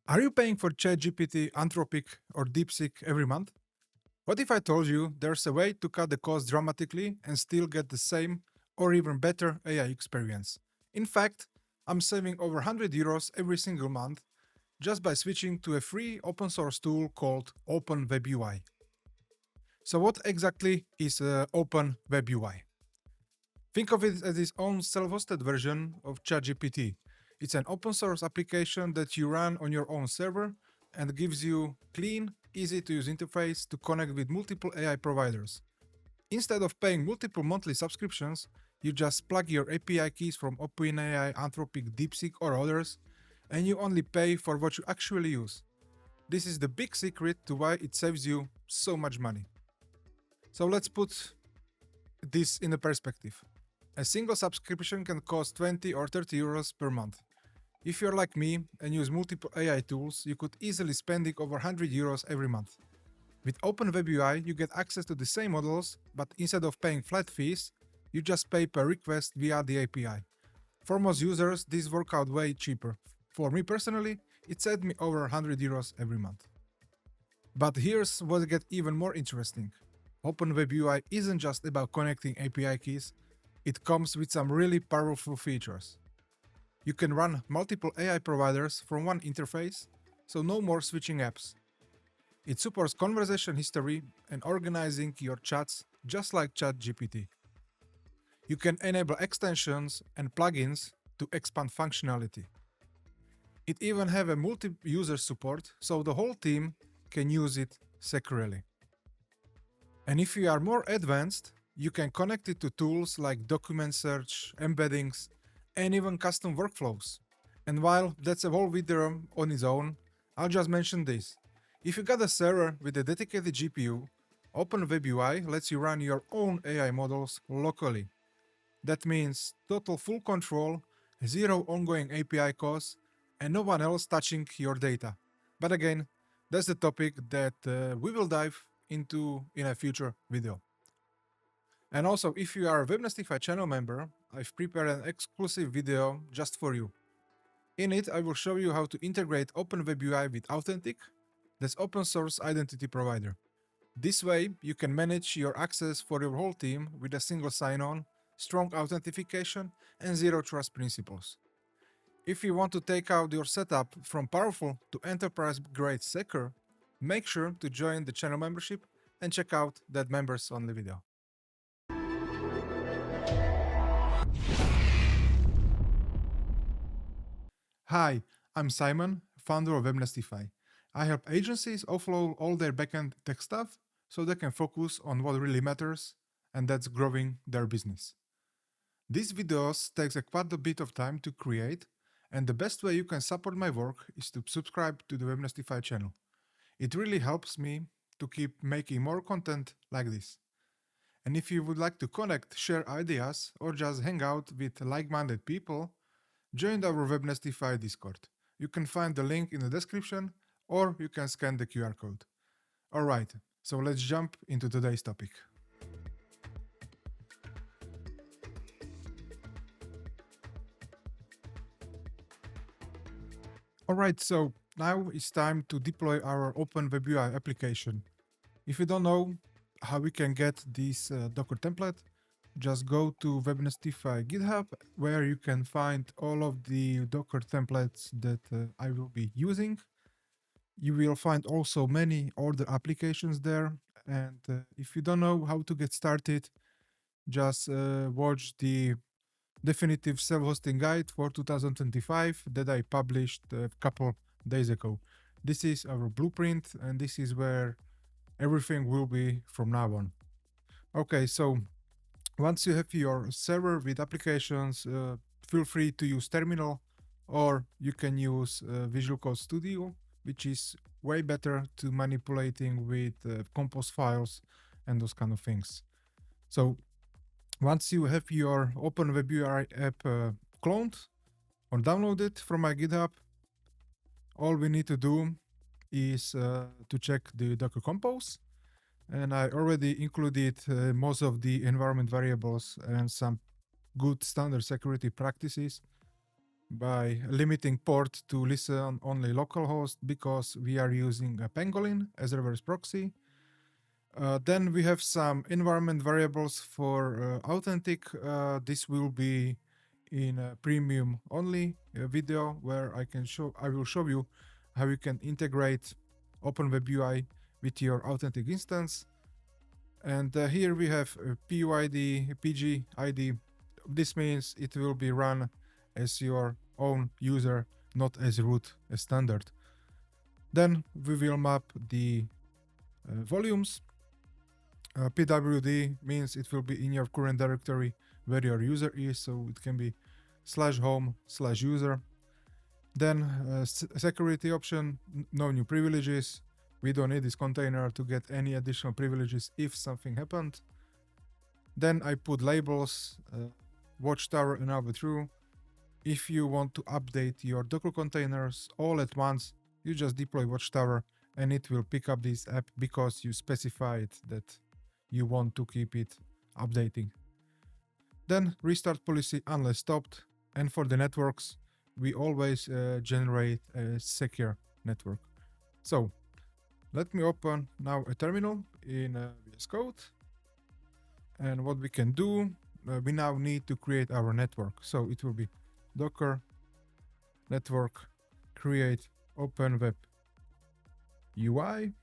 Are you paying for ChatGPT, Anthropic, or DeepSeek every month? What if I told you there's a way to cut the cost dramatically and still get the same or even better AI experience? In fact, I'm saving over €100 every single month just by switching to a free open source tool called Open WebUI. So, what exactly is Open WebUI? Think of it as its own self hosted version of ChatGPT. It's an open source application that you run on your own server and gives you clean, easy to use interface to connect with multiple AI providers. Instead of paying multiple monthly subscriptions, you just plug your API keys from OpenAI, Anthropic, DeepSeek, or others, and you only pay for what you actually use. This is the big secret to why it saves you so much money. So let's put this in a perspective. A single subscription can cost 20 or 30 euros per month. If you're like me and use multiple AI tools, you could easily spend over 100 euros every month. With Open WebUI, you get access to the same models, but instead of paying flat fees, you just pay per request via the API. For most users, this works out way cheaper. For me personally, it saved me over 100 euros every month. But here's what gets even more interesting. Open WebUI isn't just about connecting API keys, it comes with some really powerful features. You can run multiple AI providers from one interface, so no more switching apps. It supports conversation history and organizing your chats just like ChatGPT. You can enable extensions and plugins to expand functionality. It even has a multi-user support, so the whole team can use it securely. And if you are more advanced, you can connect it to tools like document search, embeddings, and even custom workflows. And while that's a whole video on its own, I'll just mention this. If you got a server with a dedicated GPU, Open WebUI lets you run your own AI models locally. That means total full control, zero ongoing API costs, and no one else touching your data. But again, that's the topic that we will dive into in a future video. And also, if you are a Webnestify channel member, I've prepared an exclusive video just for you. In it, I will show you how to integrate Open WebUI with Authentic, that's open source identity provider. This way, you can manage your access for your whole team with a single sign-on, strong authentication, and zero trust principles. If you want to take out your setup from powerful to enterprise-grade secure, make sure to join the channel membership and check out that members-only video. Hi, I'm Simon, founder of Webnestify. I help agencies offload all their backend tech stuff so they can focus on what really matters, and that's growing their business. These videos takes quite a bit of time to create, and the best way you can support my work is to subscribe to the Webnestify channel. It really helps me to keep making more content like this. And if you would like to connect, share ideas, or just hang out with like-minded people, join our Webnestify Discord. You can find the link in the description, or you can scan the QR code. Alright, so let's jump into today's topic. Alright, so now it's time to deploy our Open WebUI application. If you don't know how we can get this Docker template, just go to Webnestify GitHub, where you can find all of the Docker templates that I will be using. You will find also many other applications there. And if you don't know how to get started, just watch the definitive self-hosting guide for 2025 that I published a couple days ago. This is our blueprint, and this is where everything will be from now on. Okay, so once you have your server with applications, feel free to use Terminal, or you can use Visual Code Studio, which is way better to manipulating with compose files and those kind of things. So once you have your Open WebUI app cloned or downloaded from my GitHub, all we need to do is to check the Docker Compose. And I already included most of the environment variables and some good standard security practices. by limiting port to listen only localhost because we are using a pangolin as a reverse proxy. Then we have some environment variables for authentic. This will be in a premium only video where I will show you how you can integrate Open WebUI with your authentic instance. And here we have PUID, PGID. This means it will be run as your own user, not as root, as standard. Then we will map the volumes. PWD means it will be in your current directory where your user is, so it can be /home/user. Then security option, no new privileges. We don't need this container to get any additional privileges if something happened. Then I put labels, Watchtower enable true. If you want to update your Docker containers all at once, you just deploy Watchtower and it will pick up this app because you specified that you want to keep it updating. Then restart policy unless stopped. And for the networks, we always generate a secure network. So let me open now a terminal in VS Code. And what we can do, we now need to create our network. So it will be Docker network create Open Web UI.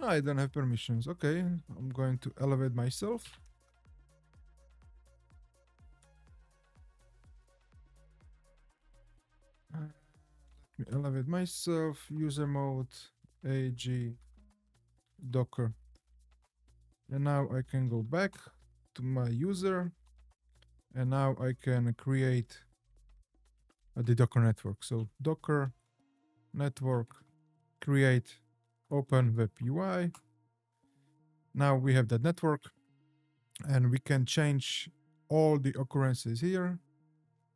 I don't have permissions. Okay, I'm going to elevate myself. Let me elevate myself. User mode, AG, Docker. And now I can go back to my user. And now I can create the Docker network. So Docker network create Open Web UI. Now we have that network and we can change all the occurrences here.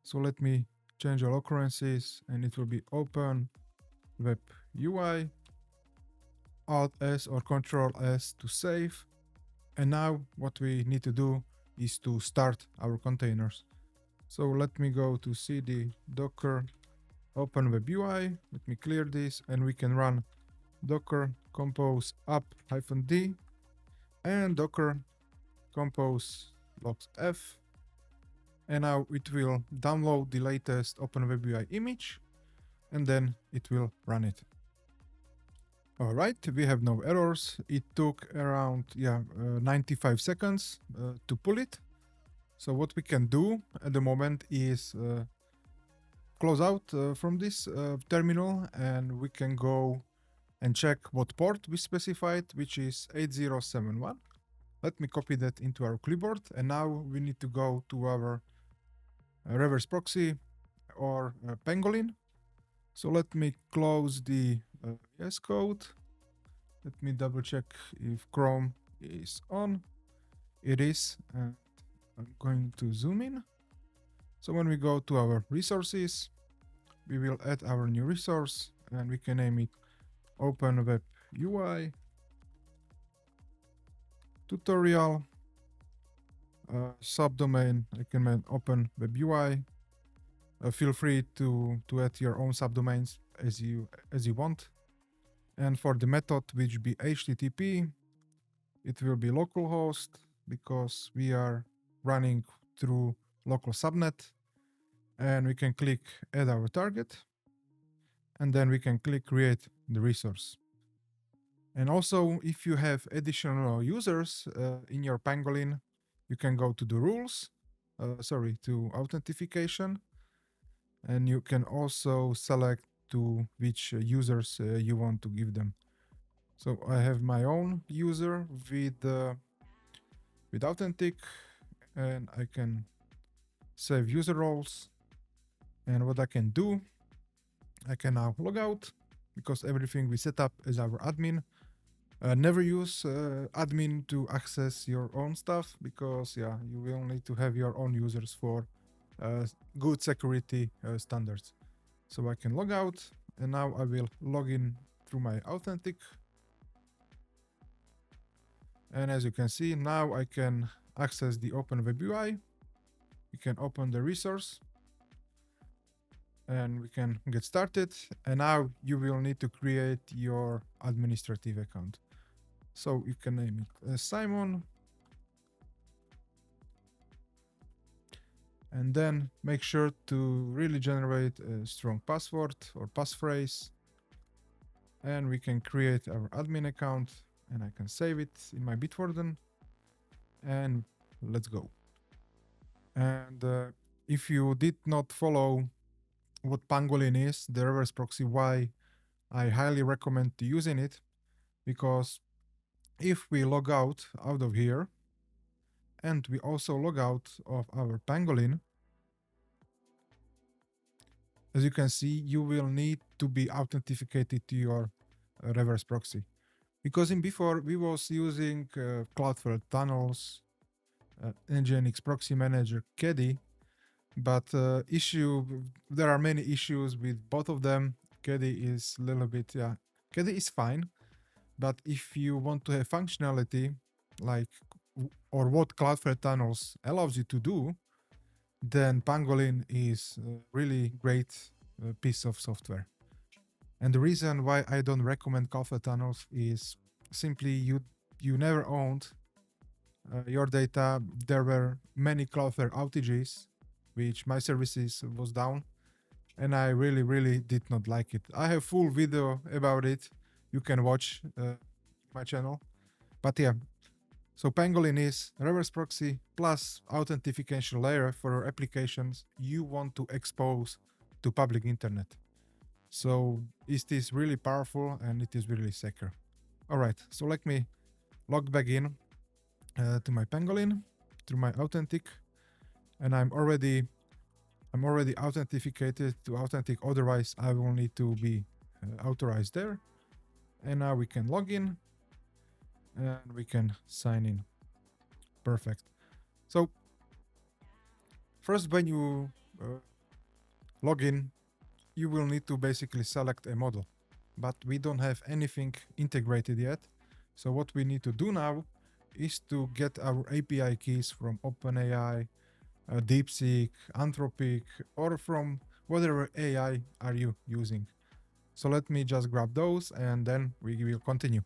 So let me change all occurrences and it will be Open Web UI, Alt S or Control S to save. And now what we need to do is to start our containers. So let me go to cd docker Open Web UI. Let me clear this and we can run docker compose up-d and docker compose logs f. And now it will download the latest Open WebUI image and then it will run it. All right, we have no errors. It took around 95 seconds to pull it. So what we can do at the moment is close out from this terminal and we can go and check what port we specified, which is 8071. Let me copy that into our clipboard. And now we need to go to our reverse proxy or pangolin. So let me close the VS Code. Let me double check if Chrome is on. It is. And I'm going to zoom in. So when we go to our resources, we will add our new resource and we can name it Open Web UI tutorial. Subdomain, I can make Open Web UI. Feel free to add your own subdomains as you want. And for the method, which be HTTP, it will be localhost because we are running through local subnet. And we can click add our target. And then we can click create the resource. And also, if you have additional users in your pangolin, you can go to the rules, to authentication. And you can also select to which users you want to give them. So I have my own user with authentic, and I can save user roles. And what I can do, I can now log out because everything we set up as our admin. Never use admin to access your own stuff because you will need to have your own users for good security standards. So I can log out and now I will log in through my authentic. And as you can see, now I can access the Open WebUI. You can open the resource and we can get started. And now you will need to create your administrative account. So you can name it Simon, and then make sure to really generate a strong password or passphrase. And we can create our admin account, and I can save it in my Bitwarden, and let's go. And if you did not follow what Pangolin is, the reverse proxy, why I highly recommend using it, because if we log out of here and we also log out of our Pangolin, as you can see, you will need to be authenticated to your reverse proxy. Because in before we was using Cloudflare tunnels, Nginx proxy manager, Keddy, but there are many issues with both of them. Keddy is a little bit, Keddy is fine, but if you want to have functionality like or what Cloudflare tunnels allows you to do, then Pangolin is a really great piece of software. And the reason why I don't recommend Cloudflare tunnels is simply you never owned your data. There were many Cloudflare outages, which my services was down, and I really did not like it. I have full video about it. You can watch my channel. But yeah, so Pangolin is reverse proxy plus authentication layer for applications you want to expose to public internet. So it is really powerful and it is really secure. All right, so let me log back in to my Pangolin through my authentic, and I'm already authenticated to authentic. Otherwise, I will need to be authorized there. And now we can log in and we can sign in. Perfect. So first, when you log in, you will need to basically select a model, but we don't have anything integrated yet. So what we need to do now is to get our API keys from OpenAI, DeepSeek, Anthropic, or from whatever AI are you using. So let me just grab those and then we will continue.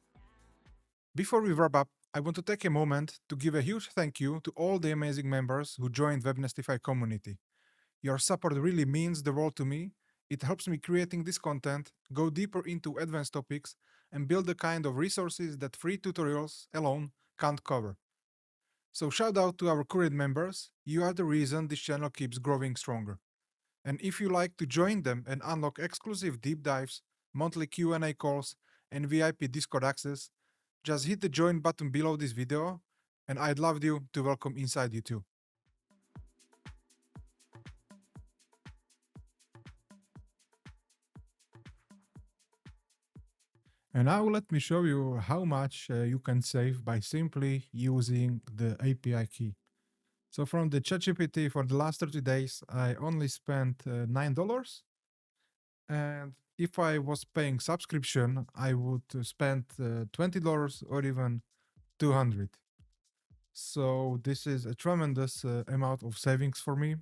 Before we wrap up, I want to take a moment to give a huge thank you to all the amazing members who joined Webnestify community. Your support really means the world to me. It helps me creating this content, go deeper into advanced topics, and build the kind of resources that free tutorials alone can't cover. So shout out to our current members. You are the reason this channel keeps growing stronger. And if you like to join them and unlock exclusive deep dives, monthly Q&A calls, and VIP Discord access, just hit the join button below this video, and I'd love you to welcome inside you too. And now let me show you how much you can save by simply using the API key. So from the ChatGPT for the last 30 days, I only spent $9. And if I was paying subscription, I would spend $20 or even 200. So this is a tremendous amount of savings for me.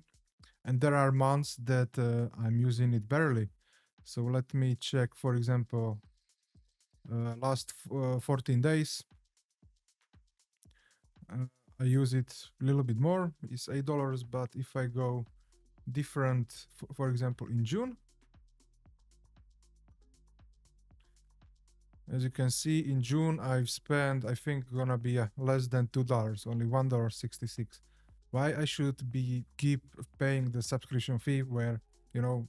And there are months that I'm using it barely. So let me check, for example, last 14 days. I use it a little bit more. It's $8. But if I go different, for example, in June, as you can see, in June, I've spent, I think, gonna be less than $2, only $1.66. Why I should keep paying the subscription fee where,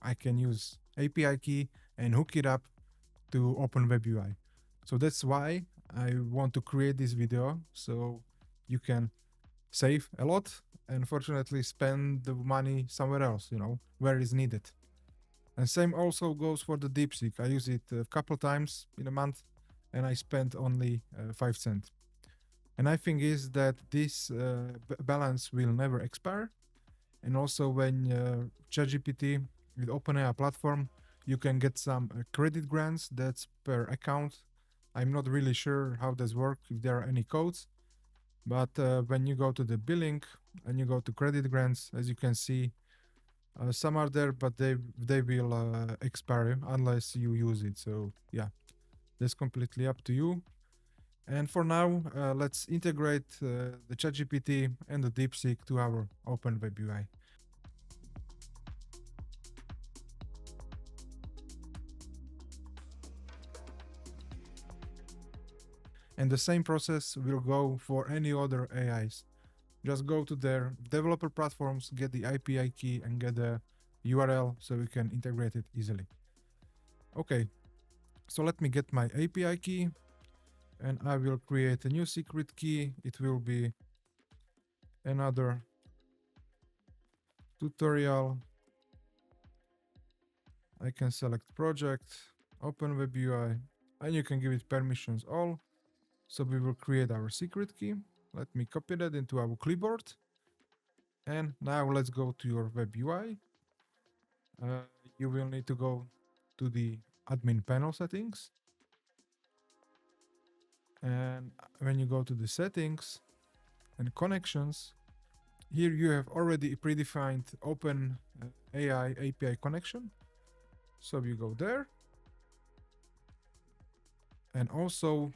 I can use API key and hook it up to Open WebUI. So that's why I want to create this video, so you can save a lot and fortunately spend the money somewhere else, where is needed. And same also goes for the DeepSeek. I use it a couple times in a month and I spent only 5 cents. And I think is that this balance will never expire. And also when ChatGPT with OpenAI platform, you can get some credit grants that's per account. I'm not really sure how this works, if there are any codes. But when you go to the billing and you go to credit grants, as you can see, Some are there, but they will expire unless you use it. So yeah, that's completely up to you. And for now, let's integrate the ChatGPT and the DeepSeek to our Open WebUI. And the same process will go for any other AIs. Just go to their developer platforms, get the API key, and get the URL so we can integrate it easily. Okay, so let me get my API key, and I will create a new secret key. It will be another tutorial. I can select project, Open WebUI, and you can give it permissions all. So we will create our secret key. Let me copy that into our clipboard. And now let's go to your web UI. You will need to go to the admin panel settings. And when you go to the settings and connections, here you have already predefined Open AI API connection. So you go there. And also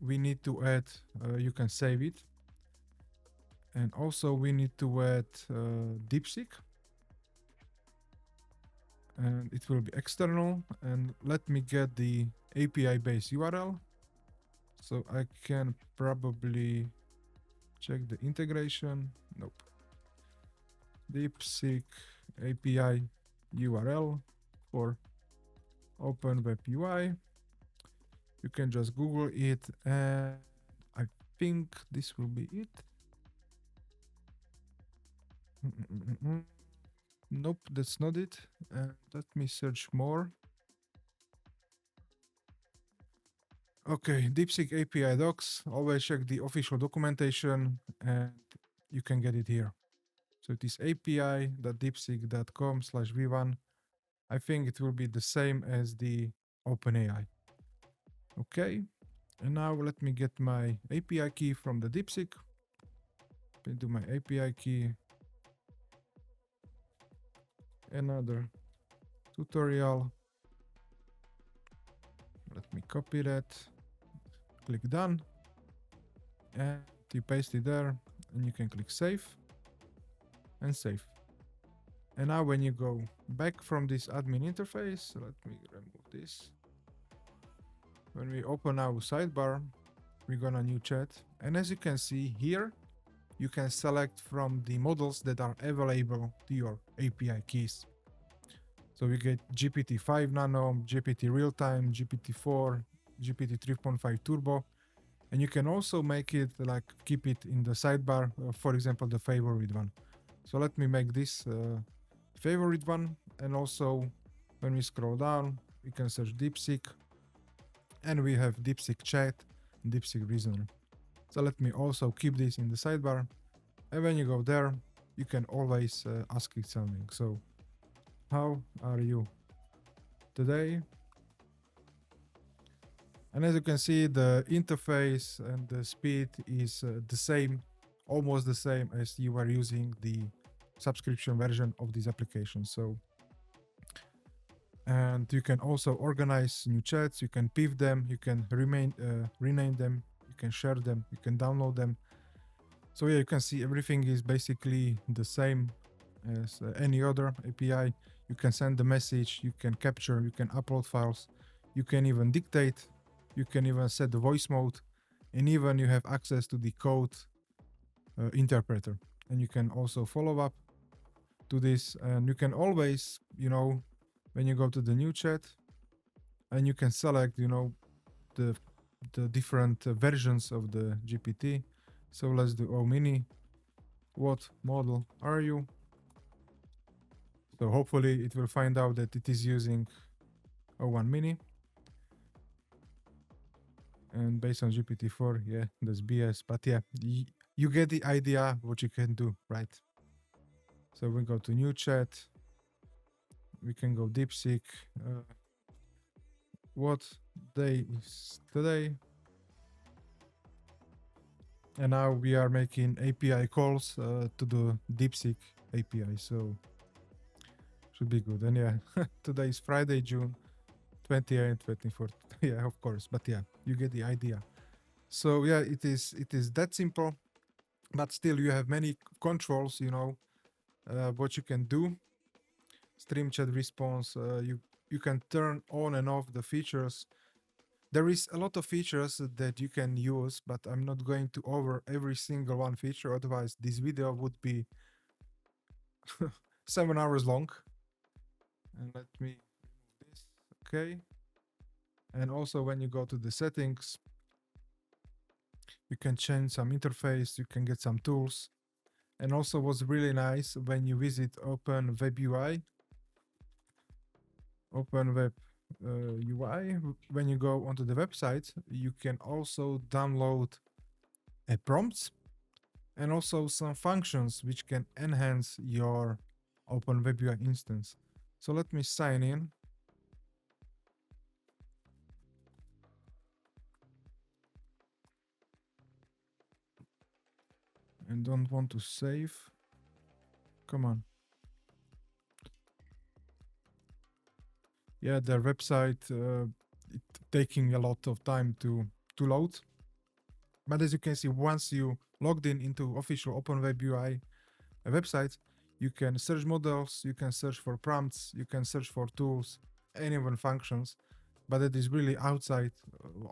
we need to add, you can save it. And also we need to add DeepSeek. And it will be external. And let me get the API base URL. So I can probably check the integration. Nope. DeepSeek API URL for Open WebUI. You can just Google it, and I think this will be it. Nope, that's not it. Let me search more. Okay, DeepSeek API docs. Always check the official documentation, and you can get it here. So it is api.deepseek.com/v1. I think it will be the same as the OpenAI. Okay, and now let me get my API key from the DeepSeek. Into my API key. Another tutorial. Let me copy that. Click done. And you paste it there. And you can click save. And save. And now when you go back from this admin interface, let me remove this. When we open our sidebar, we go on a new chat. And as you can see here, you can select from the models that are available to your API keys. So we get GPT-5 Nano, GPT Real-Time, GPT-4, GPT 3.5 Turbo. And you can also make it like keep it in the sidebar, for example, the favorite one. So let me make this favorite one. And also when we scroll down, we can search DeepSeek. And we have DeepSeek Chat, DeepSeek Reasoner. So let me also keep this in the sidebar. And when you go there, you can always ask it something. So how are you today? And as you can see, the interface and the speed is the same, almost the same as you are using the subscription version of this application. So, and you can also organize new chats, you can piv them, you can rename them, you can share them, you can download them. So yeah, you can see everything is basically the same as any other API. You can send the message, you can capture, you can upload files, you can even dictate, you can even set the voice mode, and even you have access to the code interpreter. And you can also follow up to this, and you can always, when you go to the new chat, and you can select, the different versions of the GPT. So let's do O mini. What model are you? So hopefully it will find out that it is using O1 mini. And based on GPT-4, yeah, that's BS. But yeah, you get the idea what you can do, right? So we go to new chat. We can go DeepSeek. What day is today? And now we are making API calls to the DeepSeek API. So Should be good. And yeah, today is Friday, June 28th, 24th. Yeah, of course. But yeah, you get the idea. So yeah, it is that simple. But still, you have many controls. What you can do. Stream chat response. You can turn on and off the features. There is a lot of features that you can use, but I'm not going to over every single one feature. Otherwise, this video would be 7 hours long. And let me remove this. Okay. And also, when you go to the settings, you can change some interface. You can get some tools. And also, what's really nice when you visit Open WebUI, Open Web UI, when you go onto the website, you can also download a prompts and also some functions which can enhance your Open WebUI instance. So let me sign in. And don't want to save. Come on. Yeah, their website, it taking a lot of time to load. But as you can see, once you logged in into official Open WebUI website, you can search models, you can search for prompts, you can search for tools, and even functions. But it is really outside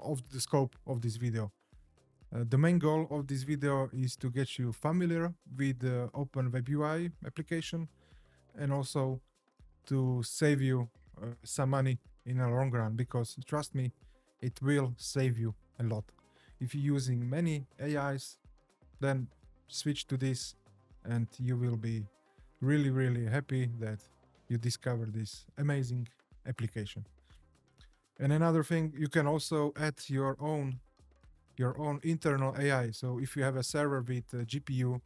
of the scope of this video. The main goal of this video is to get you familiar with the Open WebUI application and also to save you some money in the long run, because trust me, it will save you a lot. If you're using many AIs, then switch to this and you will be really, really happy that you discovered this amazing application. And another thing, you can also add your own internal AI. So if you have a server with a GPU,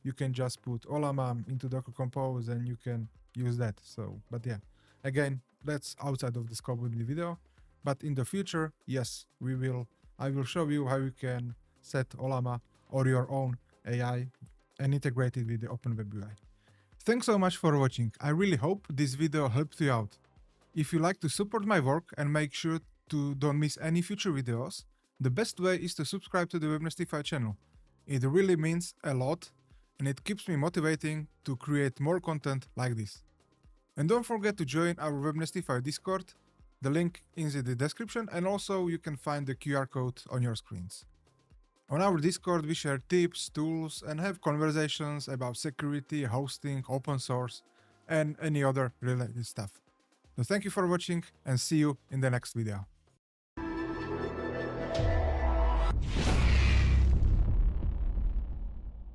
you can just put Olama into Docker Compose and you can use that. So, but yeah, again, that's outside of the scope of the video. But in the future, yes, I will show you how you can set Olama or your own AI and integrate it with the Open WebUI. Thanks so much for watching. I really hope this video helped you out. If you like to support my work and make sure to don't miss any future videos, the best way is to subscribe to the Webnestify channel. It really means a lot and it keeps me motivating to create more content like this. And don't forget to join our Webnestify Discord. The link is in the description, and also you can find the QR code on your screens. On our Discord, we share tips, tools, and have conversations about security, hosting, open source, and any other related stuff. So thank you for watching and see you in the next video.